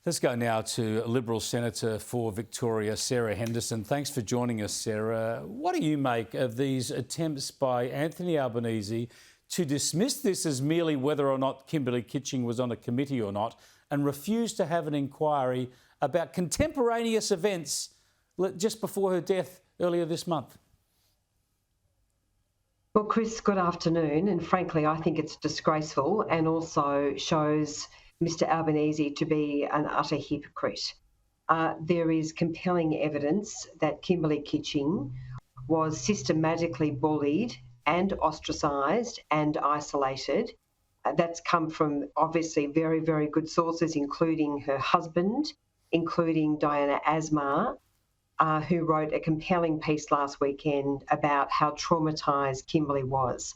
Let's go now to Liberal Senator for Victoria, Sarah Henderson. Thanks for joining us, Sarah. What do you make of these attempts by Anthony Albanese to dismiss this as merely whether or not Kimberley Kitching was on a committee or not, and refuse to have an inquiry about contemporaneous events just before her death earlier this month? Well, Chris, good afternoon. And frankly, I think it's disgraceful and also shows Mr Albanese to be an utter hypocrite. There is compelling evidence that Kimberley Kitching was systematically bullied and ostracised and isolated. That's come from obviously very, very good sources, including her husband, including Diana Asmar, who wrote a compelling piece last weekend about how traumatised Kimberley was.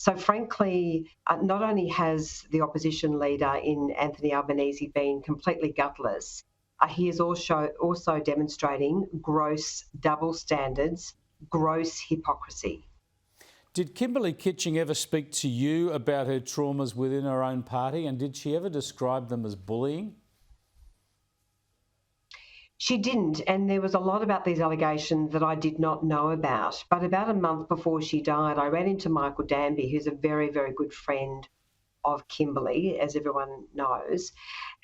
So frankly, not only has the opposition leader in Anthony Albanese been completely gutless, he is also demonstrating gross double standards, gross hypocrisy. Did Kimberley Kitching ever speak to you about her traumas within her own party, and did she ever describe them as bullying? She didn't, and there was a lot about these allegations that I did not know about. But about a month before she died, I ran into Michael Danby, who's a very, very good friend of Kimberley, as everyone knows.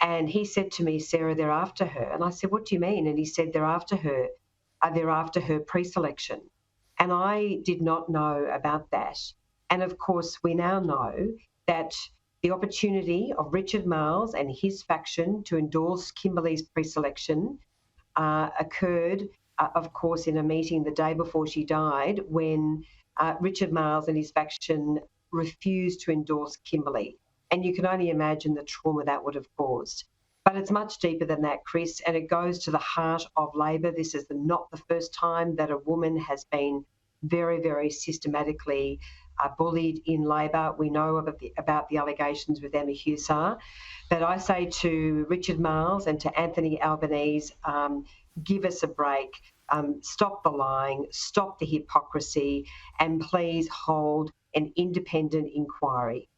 And he said to me, Sarah, they're after her. And I said, what do you mean? And he said, they're after her. They're after her pre-selection. And I did not know about that. And of course, we now know that the opportunity of Richard Marles and his faction to endorse Kimberley's pre-selection occurred, of course, in a meeting the day before she died when Richard Marles and his faction refused to endorse Kimberley. And you can only imagine the trauma that would have caused. But it's much deeper than that, Chris, and it goes to the heart of Labor. This is not the first time that a woman has been very, very systematically bullied in Labor. We know about the allegations with Emma Hussar. But I say to Richard Marles and to Anthony Albanese, give us a break, stop the lying, stop the hypocrisy, and please hold an independent inquiry.